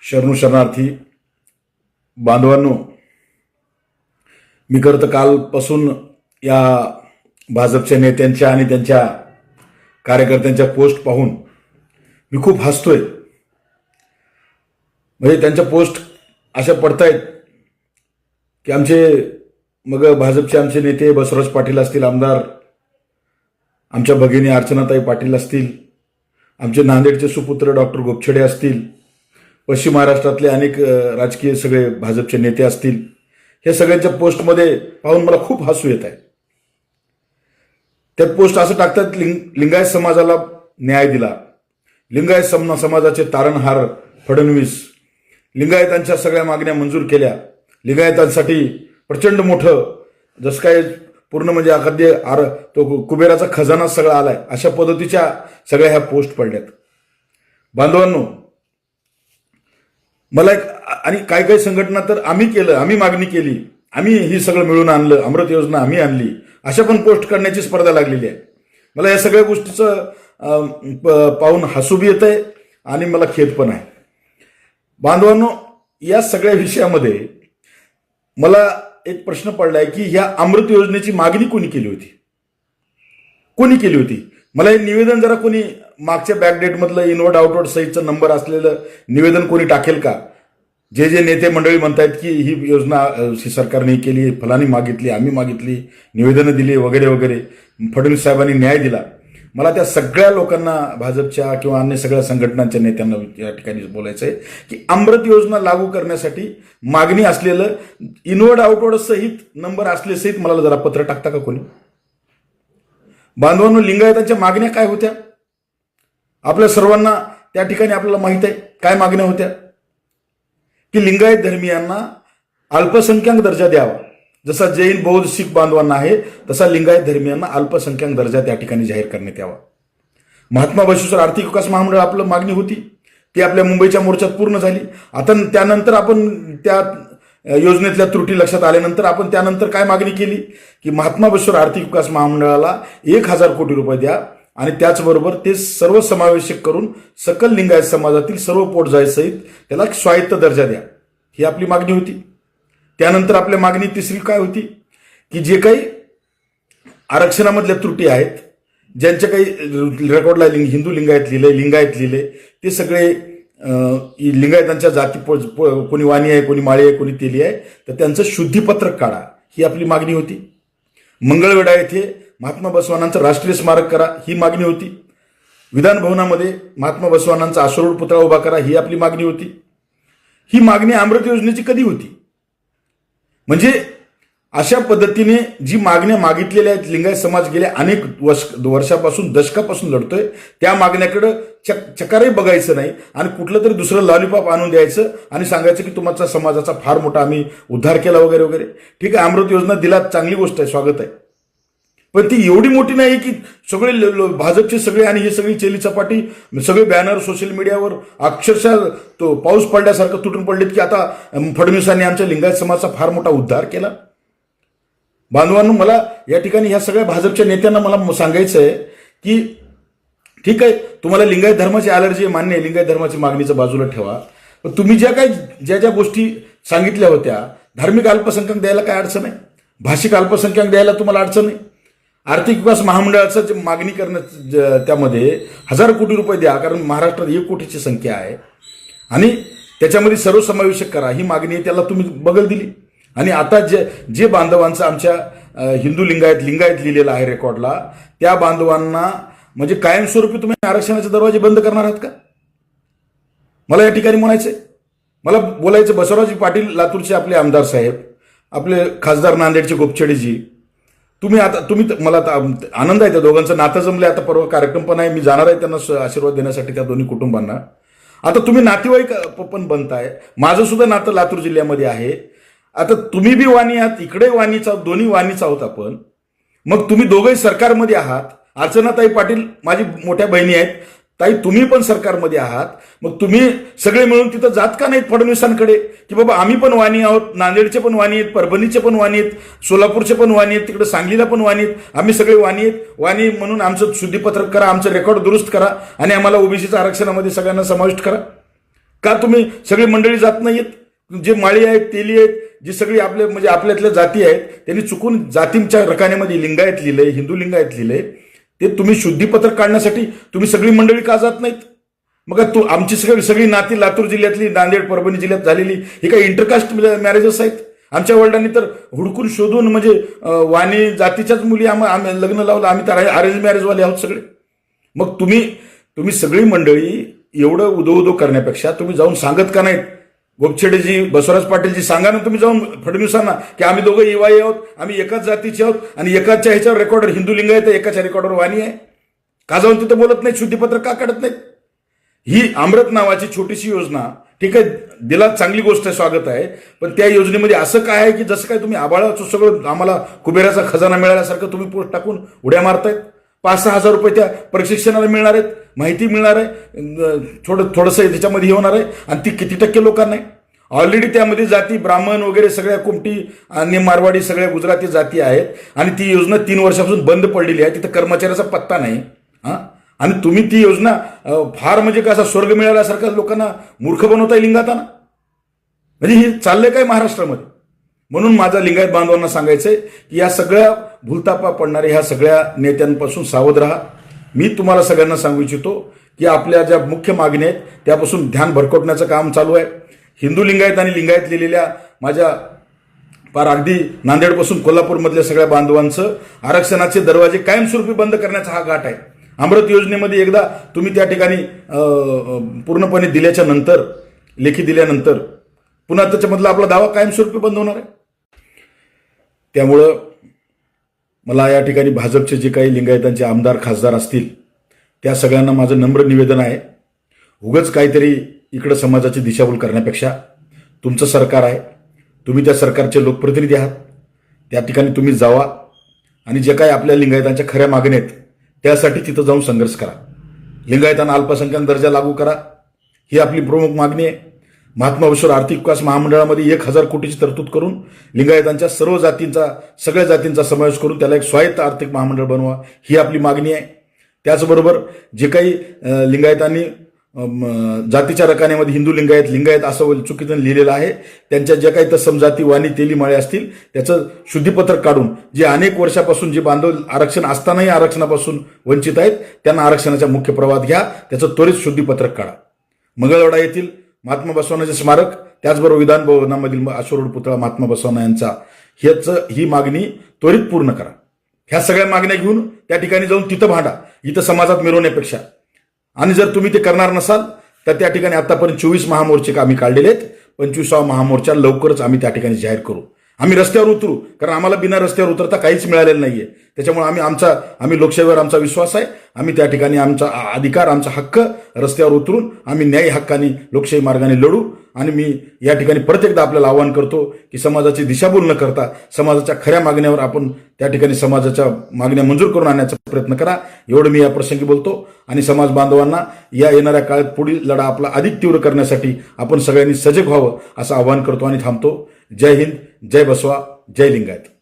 शरणू शरणार्थी बांधवांनो, मी खरं तर कालपासून या भाजपच्या नेत्यांच्या आणि त्यांच्या कार्यकर्त्यांच्या पोस्ट पाहून मी खूप हसतोय. म्हणजे त्यांच्या पोस्ट अशा पडतायत की मग भाजपचे आमचे नेते बसवराज पाटील असतील, आमदार आमच्या भगिनी अर्चनाताई पाटील असतील, आमचे नांदेडचे सुपुत्र डॉक्टर गोपछडे असतील, पश्चिम महाराष्ट्रातले अनेक राजकीय सगळे भाजपचे नेते असतील, हे सगळ्यांच्या पोस्टमध्ये पाहून मला खूप हसू येत आहे. त्या पोस्ट असं टाकतात, लिंगायत समाजाला न्याय दिला, लिंगायत समाजाचे तारणहार फडणवीस, लिंगायतांच्या सगळ्या मागण्या मंजूर केल्या, लिंगायतांसाठी प्रचंड मोठं जसं काय पूर्ण म्हणजे अखाद्य तो कुबेराचा खजाना सगळा आलाय, अशा पद्धतीच्या सगळ्या ह्या पोस्ट पडल्यात. बांधवांनो, मला आणि काही संघटना तर आम्ही मागणी केली, आम्ही ही सगळं मिळून आणलं, अमृत योजना आम्ही आणली, अशा पण पोस्ट करण्याची स्पर्धा लागलेली आहे. मला या सगळ्या गोष्टीचं पाहून हसू बी येत आहे आणि मला खेद पण आहे. बांधवांनो, या सगळ्या विषयामध्ये मला एक प्रश्न पडलाय की ह्या अमृत योजनेची मागणी कोणी केली होती, कोणी केली होती? मला हे निवेदन जरा कोणी मागच्या बॅकडेटमधलं इनवर्ड आउटवर्ड सहितचं नंबर असलेलं निवेदन कोणी टाकेल का? जे नेते मंडळी म्हणतायत की ही योजना सरकारने केली, फलानी मागितली, आम्ही मागितली, निवेदनं दिली वगैरे वगैरे, फडणवीस साहेबांनी न्याय दिला. मला त्या सगळ्या लोकांना, भाजपच्या किंवा अन्य सगळ्या संघटनांच्या नेत्यांना या ठिकाणी बोलायचं आहे की अमृत योजना लागू करण्यासाठी मागणी असलेलं इनवर्ड आउटवर्ड सहित नंबर असले सहित मला जरा पत्र टाकता का कोणी? बांधवांनो, लिंगायतांच्या मागण्या काय होत्या? आपल्या सर्वांना त्या ठिकाणी आपल्याला माहित आहे काय मागण्या होत्या की लिंगायत धर्मीयांना अल्पसंख्याक दर्जा द्यावा. जसा जैन बौद्ध शीख बांधवांना आहे तसा लिंगायत धर्मीयांना अल्पसंख्याक दर्जा त्या ठिकाणी जाहीर करण्यात यावा. महात्मा बसवेश्वर आर्थिक विकास महामंडळ आपलं मागणी होती, ती आपल्या मुंबईच्या मोर्चात पूर्ण झाली. आता त्यानंतर आपण त्या योजनेतल्या त्रुटी लक्षात आल्यानंतर आपण त्यानंतर काय मागणी केली की महात्मा बसवेश्वर आर्थिक विकास महामंडळाला 1,000 कोटी रुपये द्या आणि त्याचबरोबर ते सर्वसमावेशक करून सकल लिंगायत समाजातील सर्व पोटजाई सहित त्याला स्वायत्त दर्जा द्या, ही आपली मागणी होती. त्यानंतर आपल्या मागणी तिसरी काय होती की जे काही आरक्षणामधल्या त्रुटी आहेत, ज्यांच्या काही रेकॉर्डला हिंदू लिंगायत लिहिले ते सगळे लिंगायतांच्या जाती कोणी वाणी आहे, कोणी माळी आहे, कोणी तेली आहे, तर त्यांचं शुद्धीपत्रक काढा, ही आपली मागणी होती. मंगळवेढा येथे महात्मा बसवानांचं राष्ट्रीय स्मारक करा, ही मागणी होती. विधान भवनामध्ये महात्मा बसवानांचा अश्वरूढ पुतळा उभा करा, ही आपली मागणी होती. ही मागणी अमृत योजनेची कधी होती? म्हणजे अशा पद्धतीने जी मागण्या मागितलेल्या आहेत, लिंगायत समाज गेल्या अनेक वर्षापासून, दशकापासून लढतोय, त्या मागण्याकडे चकारही बघायचं नाही आणि कुठलं तरी दुसरं लॉलीपॉप आणून द्यायचं आणि सांगायचं की तुमचा समाजाचा फार मोठा आम्ही उद्धार केला वगैरे वगैरे. ठीक आहे, अमृत योजना दिला, चांगली गोष्ट आहे, स्वागत आहे, पण ती एवढी मोठी नाही की सगळे भाजपचे सगळे आणि हे सगळी चेली चपाटी सगळे बॅनर सोशल मीडियावर अक्षरशः तो पाऊस पडल्यासारखं तुटून पडलेत की आता फडणवीसांनी आमच्या लिंगायत समाजाचा फार मोठा उद्धार केला. बांधवांनो, मला या ठिकाणी ह्या सगळ्या भाजपच्या नेत्यांना मला सांगायचं आहे की ठीक आहे, तुम्हाला लिंगायत धर्माची अलर्जी आहे, मान्य आहे, लिंगायत धर्माची मागणीचं बाजूला ठेवा, पण तुम्ही ज्या गोष्टी सांगितल्या होत्या, धार्मिक अल्पसंख्याक द्यायला काय अडचण आहे, भाषिक अल्पसंख्याक द्यायला तुम्हाला अडचण नाही, आर्थिक विकास महामंडळाचं मागणी करण्यात त्यामध्ये 1,000 कोटी रुपये द्या, कारण महाराष्ट्रात 1 कोटीची संख्या आहे आणि त्याच्यामध्ये सर्वसमावेशक करा, ही मागणी त्याला तुम्ही बगल दिली. आणि आता जे बांधवांचं आमच्या हिंदू लिंगायत लिहिलेलं आहे रेकॉर्डला, त्या बांधवांना म्हणजे कायमस्वरूपी तुम्ही आरक्षणाचे दरवाजे बंद करणार आहात का? मला या ठिकाणी म्हणायचंय, मला बोलायचं, बसवराज पाटील लातूरचे आपले आमदार साहेब, आपले खासदार नांदेडचे गोपछडेजी, तुम्ही मला आनंद आहे, त्या दोघांचं नातं जमलंय. आता परवा कार्यक्रम पण आहे, मी जाणार आहे त्यांना आशीर्वाद देण्यासाठी त्या दोन्ही कुटुंबांना. आता तुम्ही नातेवाईक पण बनताय, माझं सुद्धा नातं लातूर जिल्ह्यामध्ये आहे. आता तुम्ही बी वाणी आहात, इकडे वाणीचा, दोन्ही वाणीच आहोत आपण. मग तुम्ही दोघंही सरकारमध्ये आहात. अर्चनाताई पाटील माझी मोठ्या बहिणी आहेत, ताई तुम्ही पण सरकारमध्ये आहात, मग तुम्ही सगळे मिळून तिथं जात का नाहीत फडणवीसांकडे की बाबा आम्ही पण वाणी आहोत, नांदेडचे पण वाणी आहेत, परभणीचे पण वाणी आहेत, सोलापूरचे पण वाणी आहेत, तिकडे सांगलीला पण वाणी आहेत, आम्ही सगळे वाणी आहेत, वाणी म्हणून आमचं शुद्धीपत्रक करा, आमचं रेकॉर्ड दुरुस्त करा आणि आम्हाला ओबीसीच्या आरक्षणामध्ये सगळ्यांना समाविष्ट करा. का तुम्ही सगळी मंडळी जात नाहीत? जे माळी आहेत, तेली आहेत, जी सगळी आपल्या म्हणजे आपल्यातल्या जाती आहेत, त्यांनी चुकून जातींच्या रकान्यामध्ये लिंगायत लिहिलंय, हिंदू लिंगायत लिहिलंय. ते तुम्ही शुद्धीपत्र काढण्यासाठी तुम्ही सगळी मंडळी का जात नाहीत? मग आमची सगळी नाती लातूर जिल्ह्यातली, नांदेड, परभणी जिल्ह्यात झालेली ही काही इंटरकास्ट मॅरेजेस आहेत. आमच्या वडिलांनी तर हुडकून शोधून म्हणजे वाणी जातीच्याच मुली आम्ही लग्न लावलं. आम्ही तर अरेंज मॅरेजवाले आहोत सगळे. मग तुम्ही सगळी मंडळी एवढं उदो करण्यापेक्षा तुम्ही जाऊन सांगत का नाहीत? गोपछेडेजी, बसवराज पाटीलजी, सांगा ना तुम्ही जाऊन फडणवीसांना की आम्ही दोघं EY आहोत, आम्ही एकाच जातीचे आहोत आणि एकाच्या ह्याच्यावर रेकॉर्डर हिंदू लिंग आहे, तर एकाच्या रेकॉर्डर वाणी आहे. का जाऊन तिथं बोलत नाही? शुद्धीपत्र का काढत नाहीत? ही अमृत नावाची छोटीशी योजना, ठीक आहे, दिला, चांगली गोष्ट आहे, स्वागत आहे. पण त्या योजनेमध्ये असं काय आहे की जसं काय तुम्ही आबाळाचं सगळं आम्हाला कुबेराचा खजाना मिळाल्यासारखं तुम्ही पोस्ट टाकून उड्या मारतायत? 5-6 हजार रुपये त्या प्रशिक्षणाला मिळणार आहेत, माहिती मिळणार आहे, थोडंसं त्याच्यामध्ये होणार आहे. आणि ती किती टक्के लोकांना आहे? ऑलरेडी त्यामध्ये जाती ब्राह्मण वगैरे सगळ्या कुमटी आणि मारवाडी सगळ्या गुजराती जाती आहेत. आणि ती योजना 3 वर्षापासून बंद पडलेली आहे. तिथं कर्मचाऱ्याचा पत्ता नाही. आणि तुम्ही ती योजना फार म्हणजे कसा स्वर्ग मिळाल्यासारखं लोकांना मूर्ख बनवताय लिंगायताना. म्हणजे हे चाललंय काय महाराष्ट्रामध्ये? म्हणून माझा लिंगायत बांधवांना सांगायचंय की या सगळ्या भूलतापा पडणाऱ्या ह्या सगळ्या नेत्यांपासून सावध राहा. मी तुम्हाला सगळ्यांना सांगू इच्छितो की आपल्या ज्या मुख्य मागण्या आहेत त्यापासून ध्यान भरकटण्याचं काम चालू आहे. हिंदू लिंगायत आणि लिंगायत लिहिलेल्या माझ्या फार अगदी नांदेडपासून कोल्हापूरमधल्या सगळ्या बांधवांचं आरक्षणाचे दरवाजे कायमस्वरूपी बंद करण्याचा हा घाट आहे. अमृत योजनेमध्ये एकदा तुम्ही त्या ठिकाणी पूर्णपणे दिल्याच्या नंतर, लेखी दिल्यानंतर पुन्हा त्याच्यामधला आपला दावा कायमस्वरूपी बंद होणार आहे. त्यामुळं मला या ठिकाणी भाजपचे जे काही लिंगायतांचे आमदार खासदार असतील त्या सगळ्यांना माझं नम्र निवेदन आहे, उगाच काहीतरी इकडं समाजाची दिशाभूल करण्यापेक्षा तुमचं सरकार आहे, तुम्ही त्या सरकारचे लोकप्रतिनिधी आहात, त्या ठिकाणी तुम्ही जावा आणि जे काही आपल्या लिंगायतांच्या खऱ्या मागण्या आहेत त्यासाठी तिथं जाऊन संघर्ष करा. लिंगायतांना अल्पसंख्याक दर्जा लागू करा, ही आपली प्रमुख मागणी आहे. महात्मा बसवेश्वर आर्थिक विकास महामंडळामध्ये 1,000 कोटीची तरतूद करून लिंगायतांच्या सर्व जातींचा, सगळ्या जातींचा समावेश करून त्याला एक स्वायत्त आर्थिक महामंडळ बनवा, ही आपली मागणी आहे. त्याचबरोबर जे काही लिंगायतांनी जातीच्या रकान्यामध्ये हिंदू लिंगायत लिंगायत असं चुकीचं लिहिलेलं आहे, त्यांच्या ज्या काही तत्सम जाती वाणी तेली माळे असतील त्याचं शुद्धीपत्रक काढून जे अनेक वर्षापासून जे बांधव आरक्षण असतानाही आरक्षणापासून वंचित आहेत त्यांना आरक्षणाच्या मुख्य प्रवाहात घ्या, त्याचं त्वरित शुद्धीपत्रक काढा. मंगळवेढा येथील महात्मा बसवांचे स्मारक, त्याचबरोबर विधान भवनामधील अश्वरूढ पुतळा महात्मा बसवांना यांचा ही मागणी त्वरित पूर्ण करा. ह्या सगळ्या मागण्या घेऊन त्या ठिकाणी जाऊन तिथं भांडा, इथं समाजात मिरवण्यापेक्षा. आणि जर तुम्ही ते करणार नसाल तर त्या ठिकाणी आतापर्यंत 24 महामोर्चे आम्ही काढलेले आहेत. 25वा महामोर्चा लवकरच आम्ही त्या ठिकाणी जाहीर करू. आम्ही रस्त्यावर उतरू, कारण आम्हाला बिना रस्त्यावर उतरता काहीच मिळालेलं नाहीये. त्याच्यामुळे आम्ही लोकशाहीवर आमचा विश्वास आहे. आम्ही त्या ठिकाणी आमचा अधिकार, आमचा हक्क रस्त्यावर उतरून आम्ही न्यायी हक्काने लोकशाही मार्गाने लढू. आणि मी या ठिकाणी परत एकदा आपल्याला आवाहन करतो की समाजाची दिशाभूल न करता समाजाच्या खऱ्या मागण्यावर आपण त्या ठिकाणी समाजाच्या मागण्या मंजूर करून आणण्याचा प्रयत्न करा. एवढं मी या प्रसंगी बोलतो. आणि समाज बांधवांना या येणाऱ्या काळात पुढील लढा आपला अधिक तीव्र करण्यासाठी आपण सगळ्यांनी सजग व्हावं असं आवाहन करतो आणि थांबतो. जय हिंद, जय बसवा, जय लिंगायत.